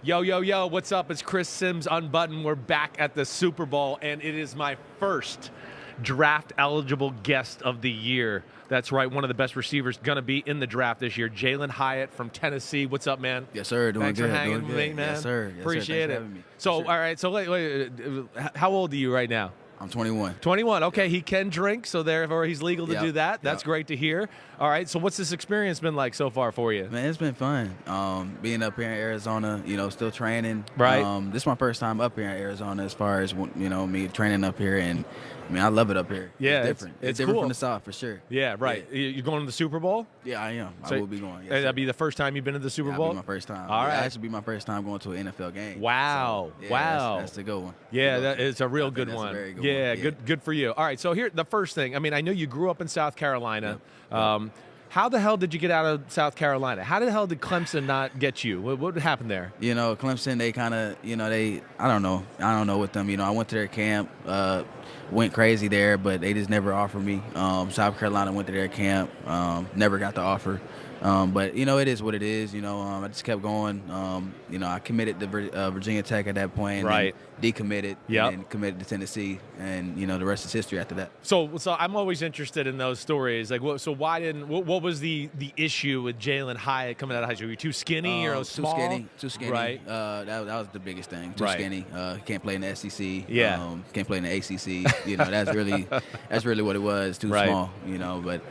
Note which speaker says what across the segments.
Speaker 1: Yo, yo, yo, what's up? It's Chris Simms Unbuttoned. We're back at the Super Bowl, and it is my first draft-eligible guest of the year. That's right, one of the best receivers going to be in the draft this year, Jalin Hyatt from Tennessee. What's up, man?
Speaker 2: Yes, sir. Doing
Speaker 1: Thanks
Speaker 2: good.
Speaker 1: for hanging
Speaker 2: Doing
Speaker 1: with
Speaker 2: good.
Speaker 1: me, man.
Speaker 2: Yes, sir. Yes,
Speaker 1: Appreciate
Speaker 2: sir.
Speaker 1: it.
Speaker 2: Thanks for having me.
Speaker 1: So,
Speaker 2: Yes, sir.
Speaker 1: all right, so wait, how old are you right now?
Speaker 2: I'm 21.
Speaker 1: 21. Okay, he can drink, so therefore he's legal to
Speaker 2: Yep,
Speaker 1: do that. That's
Speaker 2: yep.
Speaker 1: great to hear. All right, so what's this experience been like so far for you?
Speaker 2: Man, it's been fun. Being up here in Arizona, still training.
Speaker 1: Right.
Speaker 2: This is my first time up here in Arizona as far as, me training up here. And, I love it up here.
Speaker 1: Yeah,
Speaker 2: it's different.
Speaker 1: it's
Speaker 2: different
Speaker 1: cool.
Speaker 2: from the South, for sure.
Speaker 1: Yeah, right.
Speaker 2: Yeah.
Speaker 1: You're going to the Super Bowl?
Speaker 2: Yeah, I am.
Speaker 1: So-
Speaker 2: I will be going. Yes,
Speaker 1: That'd
Speaker 2: sir.
Speaker 1: be the first time you've been to the Super
Speaker 2: Yeah,
Speaker 1: Bowl?
Speaker 2: That'll be my first time.
Speaker 1: All right.
Speaker 2: It'll actually be my first time going to an NFL game.
Speaker 1: Wow.
Speaker 2: So, yeah,
Speaker 1: Wow.
Speaker 2: That's a good one.
Speaker 1: Yeah, that is a real
Speaker 2: I think
Speaker 1: good
Speaker 2: that's a
Speaker 1: one.
Speaker 2: very good
Speaker 1: Yeah,
Speaker 2: one. Yeah.
Speaker 1: good for you. All right, so here, the first thing. I know you grew up in South Carolina. How the hell did you get out of South Carolina? How the hell did Clemson not get you? What happened there?
Speaker 2: Clemson, they kind of, I don't know with them. I went to their camp, went crazy there, but they just never offered me. South Carolina went to their camp, never got the offer. But, it is what it is. I just kept going. I committed to Virginia Tech at that point.
Speaker 1: Right.
Speaker 2: And decommitted.
Speaker 1: Yep.
Speaker 2: And committed to Tennessee. And, the rest is history after that.
Speaker 1: So I'm always interested in those stories. Like, what was the issue with Jalin Hyatt coming out of high school? Were you too skinny or small?
Speaker 2: Too skinny.
Speaker 1: Right.
Speaker 2: That was the biggest thing. Too
Speaker 1: Right.
Speaker 2: skinny. Can't play in the SEC.
Speaker 1: Yeah.
Speaker 2: Can't play in the ACC. That's really what it was. Too
Speaker 1: Right.
Speaker 2: small. But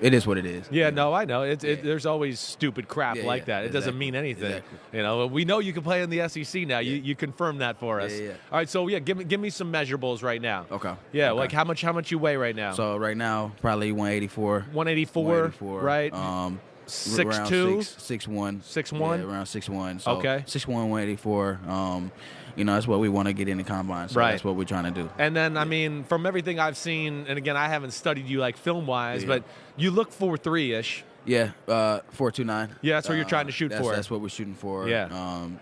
Speaker 2: it is what it is.
Speaker 1: Yeah, no, I know. There's always stupid crap
Speaker 2: Yeah,
Speaker 1: like
Speaker 2: yeah,
Speaker 1: that. It doesn't
Speaker 2: exactly.
Speaker 1: mean anything.
Speaker 2: Exactly.
Speaker 1: We know you can play in the SEC now.
Speaker 2: Yeah.
Speaker 1: You confirmed that for us.
Speaker 2: Yeah.
Speaker 1: All right, so give me some measurables right now.
Speaker 2: Okay.
Speaker 1: Yeah,
Speaker 2: Okay.
Speaker 1: like how much you weigh right now?
Speaker 2: So right now, probably 184.
Speaker 1: 184, right? 6'2",
Speaker 2: 6'1".
Speaker 1: 6'1"?
Speaker 2: Yeah, around 6'1". So
Speaker 1: Okay.
Speaker 2: 6'1", 184. That's what we want to get in the combine. So
Speaker 1: Right.
Speaker 2: that's what we're trying to do.
Speaker 1: And then, from everything I've seen, and again, I haven't studied you like film-wise,
Speaker 2: Yeah.
Speaker 1: but you look 4'3"-ish.
Speaker 2: Yeah, 4.29.
Speaker 1: Yeah, that's what you're trying to shoot for.
Speaker 2: That's what we're shooting for.
Speaker 1: Yeah.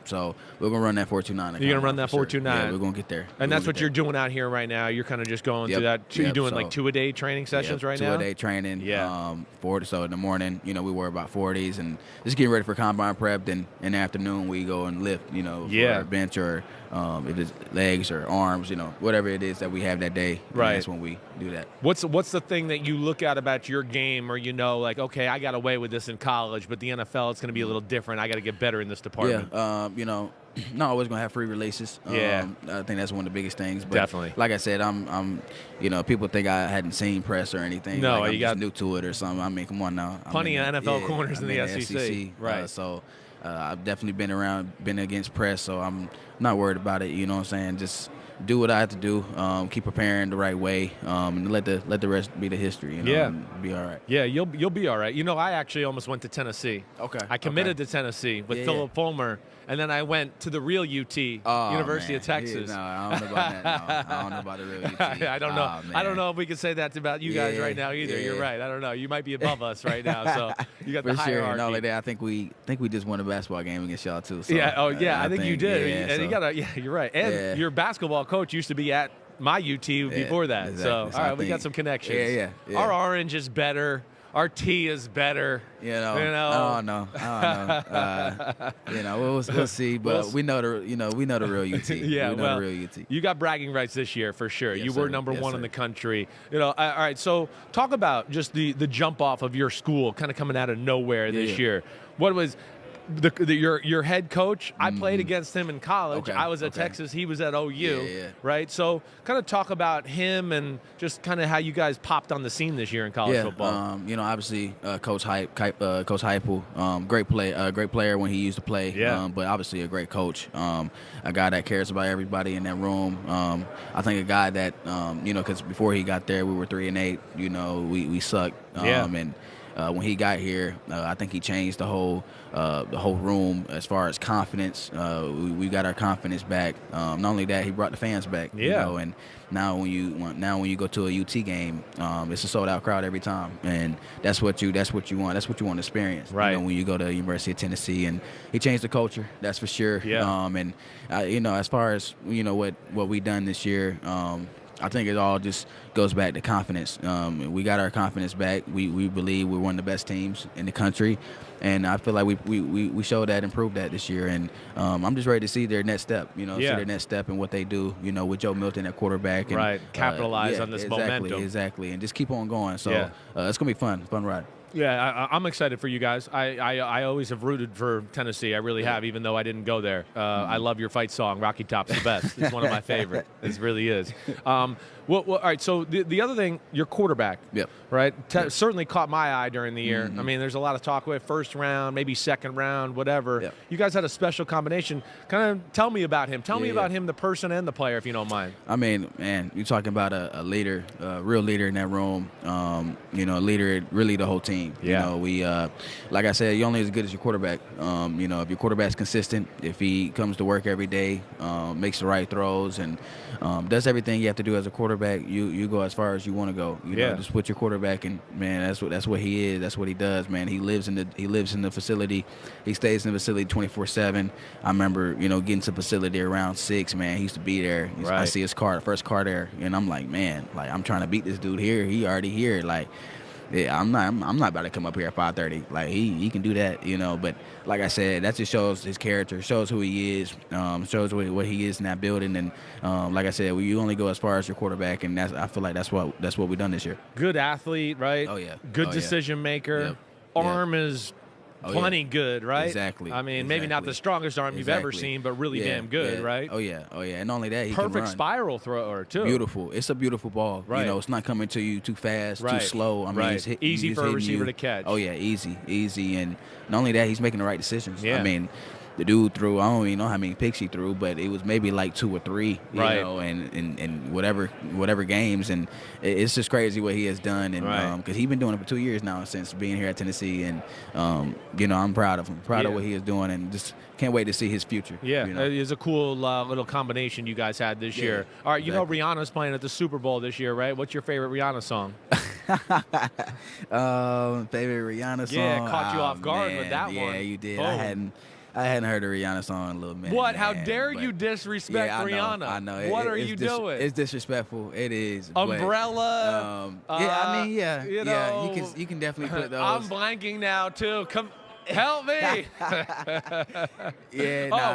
Speaker 2: So we're gonna run that 4.29.
Speaker 1: You're gonna run that 4.29.
Speaker 2: Yeah, we're gonna get there.
Speaker 1: And that's what you're doing out here right now. You're kind of just going through that. You're doing like 2-a-day training sessions right now?
Speaker 2: 2-a-day training.
Speaker 1: Yeah.
Speaker 2: 40. So in the morning, we worry about 40s and just getting ready for combine prep. Then in the afternoon, we go and lift,
Speaker 1: Yeah.
Speaker 2: for bench or if it's legs or arms, whatever it is that we have that day.
Speaker 1: Right.
Speaker 2: That's when we do that.
Speaker 1: What's the thing that you look at about your game, or like, okay, I got away with this in college, but the NFL it's going to be a little different. I got to get better in this department.
Speaker 2: Yeah. Not always gonna have free releases.
Speaker 1: Yeah.
Speaker 2: I think that's one of the biggest things. But
Speaker 1: Definitely.
Speaker 2: Like I said, I'm people think I hadn't seen press or anything.
Speaker 1: No,
Speaker 2: like I'm
Speaker 1: you
Speaker 2: just
Speaker 1: got
Speaker 2: new to it or something. Come on now.
Speaker 1: Plenty of NFL corners in the SEC. Right.
Speaker 2: So I've definitely been against press, so I'm not worried about it. You know what I'm saying? Just do what I have to do. Keep preparing the right way, and let the rest be the history.
Speaker 1: Yeah.
Speaker 2: And be all right.
Speaker 1: Yeah, you'll be all right. I actually almost went to Tennessee.
Speaker 2: Okay.
Speaker 1: I committed to Tennessee with
Speaker 2: Yeah,
Speaker 1: Philip Fulmer, and then I went to the real UT, University of Texas.
Speaker 2: Yeah, no, I don't know about that. No, I don't know about the real UT.
Speaker 1: I don't know.
Speaker 2: Oh,
Speaker 1: I don't know if we can say that about you guys right now either.
Speaker 2: yeah.
Speaker 1: You're right. I don't know. You might be above us right now, so you got
Speaker 2: For
Speaker 1: the
Speaker 2: sure.
Speaker 1: hierarchy.
Speaker 2: And all of that, I think we just won a basketball game against y'all too. So,
Speaker 1: Yeah. Oh, yeah. I think you did.
Speaker 2: Yeah,
Speaker 1: And you
Speaker 2: so-
Speaker 1: got you're right. And
Speaker 2: Yeah.
Speaker 1: your basketball coach used to be at my UT before that.
Speaker 2: exactly.
Speaker 1: So, all
Speaker 2: So I
Speaker 1: right, we got
Speaker 2: think-
Speaker 1: some connections.
Speaker 2: Yeah.
Speaker 1: Our orange is better. Our tea is better.
Speaker 2: I don't know. We'll see. But we know the real UT.
Speaker 1: Yeah,
Speaker 2: we know
Speaker 1: well,
Speaker 2: the real UT.
Speaker 1: you got bragging rights this year for sure.
Speaker 2: Yes,
Speaker 1: You were
Speaker 2: sir.
Speaker 1: number
Speaker 2: Yes,
Speaker 1: one in
Speaker 2: sir.
Speaker 1: the country. All right. So talk about just the jump off of your school, kind of coming out of nowhere this
Speaker 2: Yeah.
Speaker 1: year. What was your head coach? I played against him in college.
Speaker 2: Okay,
Speaker 1: I was at
Speaker 2: okay.
Speaker 1: Texas. He was at OU.
Speaker 2: Yeah.
Speaker 1: Right. So kind of talk about him and just kind of how you guys popped on the scene this year in college football.
Speaker 2: Obviously, Coach Coach Heupel, great player when he used to play.
Speaker 1: Yeah.
Speaker 2: But obviously a great coach. A guy that cares about everybody in that room. I think a guy that because before he got there, we were 3-8. We sucked.
Speaker 1: Yeah.
Speaker 2: And when he got here, I think he changed the whole room as far as confidence. We got our confidence back. Not only that, he brought the fans back.
Speaker 1: Yeah.
Speaker 2: And now when you go to a UT game, it's a sold out crowd every time, and that's what you want. That's what you want to experience.
Speaker 1: Right.
Speaker 2: When you go to University of Tennessee, and he changed the culture. That's for sure.
Speaker 1: Yeah.
Speaker 2: And as far as what we done this year. I think it all just goes back to confidence. We got our confidence back. We believe we're one of the best teams in the country, and I feel like we showed that and proved that this year. And I'm just ready to see their next step. See their next step and what they do. With Joe Milton at quarterback. And,
Speaker 1: right, capitalize on this momentum.
Speaker 2: Exactly, and just keep on going. So it's gonna be fun ride.
Speaker 1: Yeah, I'm excited for you guys. I always have rooted for Tennessee. I really have, even though I didn't go there. I love your fight song, Rocky Top's the best. It's one of my favorite. It really is. Well, all right, so the other thing, your quarterback, right, certainly caught my eye during the year. I mean, there's a lot of talk with first round, maybe second round, whatever. You guys had a special combination. Kind of tell me about him. Tell me about him, the person and the player, if you don't mind.
Speaker 2: I mean, man, you're talking about a leader, a real leader in that room. A leader, really the whole team. We, like I said, you're only as good as your quarterback. If your quarterback's consistent, if he comes to work every day, makes the right throws, and does everything you have to do as a quarterback, you go as far as you want to go. Just put your quarterback in. Man, that's what he is. That's what he does. Man, he lives in the facility. He stays in the facility 24/7. I remember, getting to the facility around 6. Man, he used to be there. I see his first car there, and I'm like, man, like I'm trying to beat this dude here. He already here, like. Yeah, I'm not about to come up here at 5:30. Like he can do that, But like I said, that just shows his character, shows who he is, shows what he is in that building. And like I said, you only go as far as your quarterback, and I feel like that's what we've done this year.
Speaker 1: Good athlete, right?
Speaker 2: Oh yeah.
Speaker 1: Good decision maker. Arm is plenty good, right?
Speaker 2: Exactly.
Speaker 1: I mean, maybe not the strongest arm you've ever seen, but really damn good, right?
Speaker 2: Oh yeah. And not only that, he
Speaker 1: perfect
Speaker 2: can run.
Speaker 1: Spiral thrower too.
Speaker 2: Beautiful. It's a beautiful ball.
Speaker 1: Right.
Speaker 2: It's not coming to you too fast, too slow. I mean, it's
Speaker 1: easy for a receiver to catch.
Speaker 2: Oh yeah, easy. And not only that, he's making the right decisions.
Speaker 1: Yeah.
Speaker 2: I mean, the dude threw, I don't even know how many picks he threw, but it was maybe like 2 or 3, you know, and whatever games. And it's just crazy what he has done. And because he's been doing it for 2 years now since being here at Tennessee. And, I'm proud of him, of what he is doing, and just can't wait to see his future.
Speaker 1: Yeah, it's a cool little combination you guys had this year. All right, Rihanna's playing at the Super Bowl this year, right? What's your favorite Rihanna song?
Speaker 2: Favorite Rihanna song?
Speaker 1: Yeah, caught you off guard with that one.
Speaker 2: Yeah, you did.
Speaker 1: Boom.
Speaker 2: I hadn't heard a Rihanna song in a little minute.
Speaker 1: What? How dare you disrespect Rihanna?
Speaker 2: I know.
Speaker 1: What are you doing?
Speaker 2: It's disrespectful. It is.
Speaker 1: Umbrella.
Speaker 2: You can definitely put those.
Speaker 1: I'm blanking now too. Come, help me.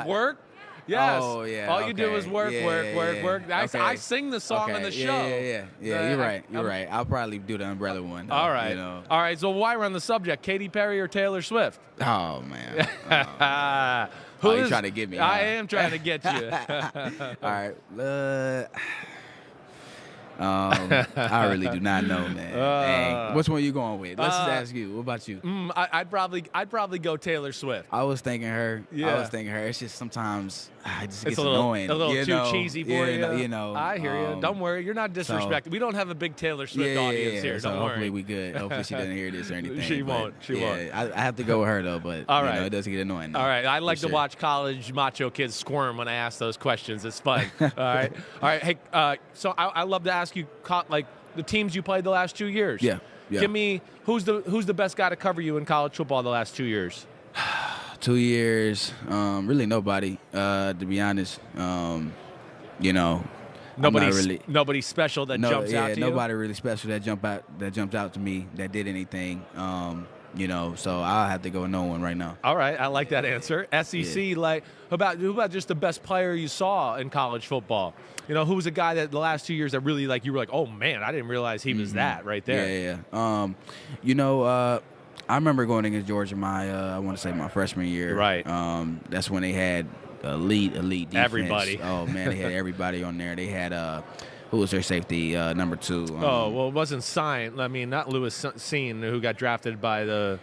Speaker 1: Work. Yes.
Speaker 2: Oh, yeah.
Speaker 1: All you do is work. I sing the song in the show.
Speaker 2: Yeah. You're right. I'll probably do the Umbrella one.
Speaker 1: All right. All right. So why we're on the subject, Katy Perry or Taylor Swift?
Speaker 2: Oh, man.
Speaker 1: Who
Speaker 2: you trying to get me?
Speaker 1: I am trying to get you.
Speaker 2: All right. I really do not know, man. Which one are you going with? Let's just ask you. What about you?
Speaker 1: I'd probably go Taylor Swift.
Speaker 2: I was thinking her.
Speaker 1: Yeah.
Speaker 2: It's just sometimes it just gets
Speaker 1: a little,
Speaker 2: annoying.
Speaker 1: A little too cheesy for you.
Speaker 2: I
Speaker 1: hear you. Don't worry. You're not disrespected. We don't have a big Taylor Swift audience here.
Speaker 2: So
Speaker 1: don't worry.
Speaker 2: Hopefully we good. Hopefully she doesn't hear this or anything.
Speaker 1: She won't.
Speaker 2: I have to go with her though. But
Speaker 1: all right.
Speaker 2: It does get annoying. Though,
Speaker 1: all right. I like to watch college macho kids squirm when I ask those questions. It's fun. All right. Hey. So I love to ask you like the teams you played the last 2 years.
Speaker 2: Yeah.
Speaker 1: Give me who's the best guy to cover you in college football the last 2 years?
Speaker 2: 2 years, really nobody. To be honest,
Speaker 1: nobody special that jumps out to you.
Speaker 2: Nobody really special that jumped out to me that did anything. So I'll have to go with no one right now.
Speaker 1: All right, I like that answer. SEC, like who about just the best player you saw in college football? Who was a guy that the last 2 years that really like you were like, oh man, I didn't realize he was that right there.
Speaker 2: Yeah. I remember going against Georgia I want to say my freshman year.
Speaker 1: Right.
Speaker 2: That's when they had elite defense.
Speaker 1: Everybody.
Speaker 2: Oh man, they had everybody on there. They had who was their safety? Number 2.
Speaker 1: It wasn't Sign. I mean, not Lewis Cine, who got drafted by the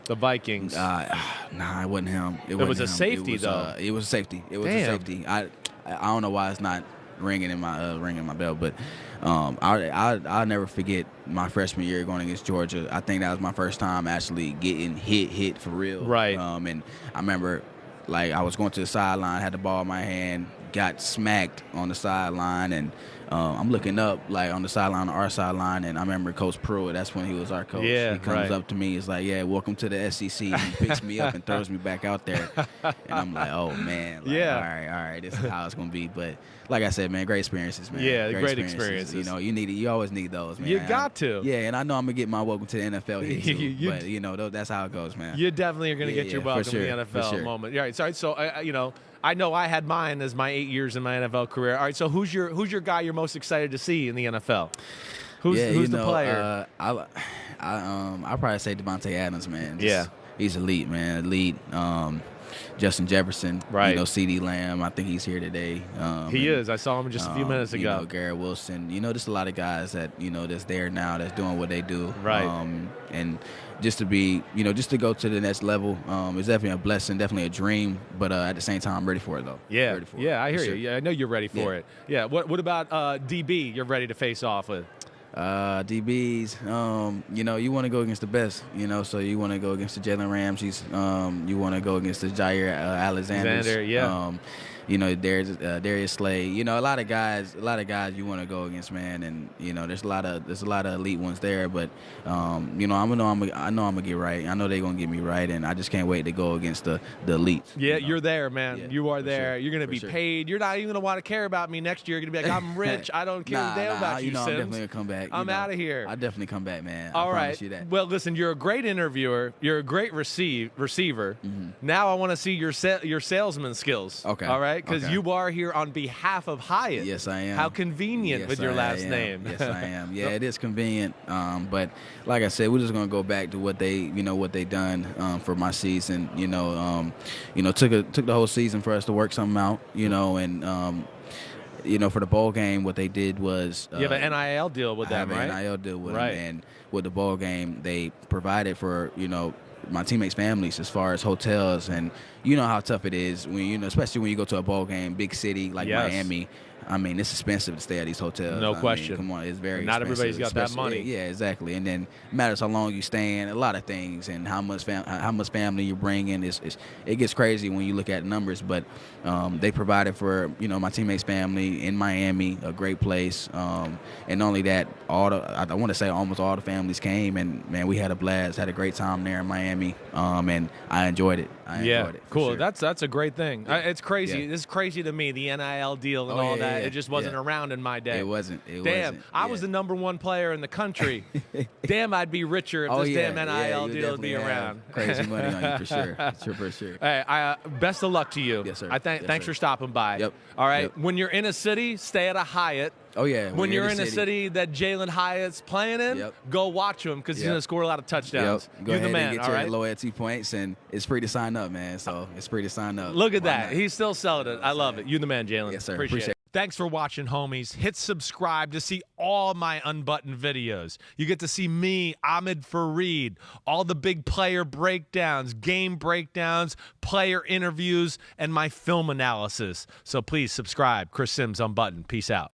Speaker 1: Vikings.
Speaker 2: Nah, it wasn't him. It
Speaker 1: was a safety, though.
Speaker 2: It was a safety. It was a safety. I don't know why it's not ringing in my bell, but I'll never forget my freshman year going against Georgia. I think that was my first time actually getting hit for real.
Speaker 1: Right.
Speaker 2: And I remember, like, I was going to the sideline, had the ball in my hand, got smacked on the sideline, and I'm looking up like on the sideline, on our sideline, and I remember Coach Pruitt. That's when he was our coach.
Speaker 1: Yeah,
Speaker 2: he comes up to me. He's like, "Yeah, welcome to the SEC." He picks me up and throws me back out there, and I'm like, "Oh man, like,
Speaker 1: yeah,
Speaker 2: all right, this is how it's gonna be." But like I said, man, great experiences, man.
Speaker 1: Yeah, great experiences.
Speaker 2: You know, you always need those, man.
Speaker 1: You got to.
Speaker 2: Yeah, and I know I'm gonna get my welcome to the NFL here too, but you know, that's how it goes, man.
Speaker 1: You definitely are gonna get your welcome to the NFL
Speaker 2: sure.
Speaker 1: moment. All right, sorry. So you know, I know I had mine as my 8 years in my NFL career. All right, so who's your guy you're most excited to see in the NFL? Who's the player?
Speaker 2: I'll probably say Devontae Adams, man.
Speaker 1: Yeah,
Speaker 2: he's elite, man. Elite. Justin Jefferson,
Speaker 1: right?
Speaker 2: You know, CeeDee Lamb. I think he's here today.
Speaker 1: He is. I saw him just a few minutes ago.
Speaker 2: You know, Garrett Wilson. You know, just a lot of guys that that's there now, that's doing what they do.
Speaker 1: Right.
Speaker 2: And just to be, just to go to the next level, is definitely a blessing, definitely a dream. But at the same time, I'm ready for it though.
Speaker 1: Yeah.
Speaker 2: Ready for
Speaker 1: it. I hear you.
Speaker 2: Sure.
Speaker 1: Yeah, I know you're ready for it. Yeah. What about DB? You're ready to face off with?
Speaker 2: DBs, you want to go against the best, so you want to go against the Jalen Ramseys, you want to go against the Jair Alexander,
Speaker 1: yeah.
Speaker 2: There's Darius Slade, a lot of guys you want to go against, man, and there's a lot of elite ones there, but I know I'm gonna get right. I know they're gonna get me right, and I just can't wait to go against the elites.
Speaker 1: Yeah, you're there, man.
Speaker 2: Yeah,
Speaker 1: you are there.
Speaker 2: Sure.
Speaker 1: You're gonna be paid. You're not even gonna want to care about me next year. You're gonna be like, I'm rich. I don't care a damn about you, Simms.
Speaker 2: I'm definitely gonna come back.
Speaker 1: I'm out of here.
Speaker 2: I definitely come back, man.
Speaker 1: All
Speaker 2: I
Speaker 1: right.
Speaker 2: promise you that.
Speaker 1: Well, listen, you're a great interviewer. You're a great receiver.
Speaker 2: Mm-hmm.
Speaker 1: Now I want to see your salesman skills.
Speaker 2: Okay.
Speaker 1: All right, because
Speaker 2: okay.
Speaker 1: you are here on behalf of Hyatt.
Speaker 2: Yes, I am.
Speaker 1: How convenient with your last name.
Speaker 2: Yes, I am. Yeah, it is convenient. But like I said, we're just gonna go back to what they done for my season. Took the whole season for us to work something out. And for the bowl game, what they did was
Speaker 1: you have an NIL deal with them, right?
Speaker 2: An NIL deal with
Speaker 1: right.
Speaker 2: them, and with the bowl game, they provided for my teammates' families as far as hotels, and you know how tough it is when especially when you go to a bowl game, big city like Miami. I mean, it's expensive to stay at these hotels.
Speaker 1: No question.
Speaker 2: Come on, it's very
Speaker 1: Not
Speaker 2: expensive.
Speaker 1: everybody's got that money.
Speaker 2: Yeah, exactly. And then it matters how long you stay in, a lot of things, and how much family you bring in. It gets crazy when you look at numbers, but they provided for my teammates' family in Miami, a great place. And not only that, I want to say almost all the families came, and man, we had a blast, had a great time there in Miami, and I enjoyed it.
Speaker 1: Enjoyed it. Cool.
Speaker 2: Sure.
Speaker 1: That's a great thing.
Speaker 2: Yeah.
Speaker 1: It's crazy.
Speaker 2: Yeah.
Speaker 1: This is crazy to me, the NIL deal and all that.
Speaker 2: Yeah.
Speaker 1: It just wasn't around in my day.
Speaker 2: It wasn't.
Speaker 1: Damn, I was the #1 player in the country. Damn, I'd be richer if this damn NIL deal would be around.
Speaker 2: Crazy money on you for sure. For sure.
Speaker 1: Hey, best of luck to you.
Speaker 2: Yes, sir.
Speaker 1: Thanks for stopping by.
Speaker 2: Yep.
Speaker 1: All right.
Speaker 2: Yep.
Speaker 1: When you're in a city, stay at a Hyatt.
Speaker 2: Oh, yeah.
Speaker 1: When you're in a city that Jalin Hyatt's playing in, go watch him because he's going to score a lot of touchdowns.
Speaker 2: Yep. Go
Speaker 1: you're
Speaker 2: ahead
Speaker 1: the man,
Speaker 2: and get
Speaker 1: all
Speaker 2: your
Speaker 1: right?
Speaker 2: loyalty points, and it's free to sign up, man. So it's free to sign up.
Speaker 1: Look at
Speaker 2: Why
Speaker 1: that.
Speaker 2: not?
Speaker 1: He's still selling it. I love it. You're the man, Jalin.
Speaker 2: Yes, sir.
Speaker 1: Appreciate it. Thanks for watching, homies. Hit subscribe to see all my Unbuttoned videos. You get to see me, Ahmed Fareed, all the big player breakdowns, game breakdowns, player interviews, and my film analysis. So please subscribe. Chris Simms Unbuttoned. Peace out.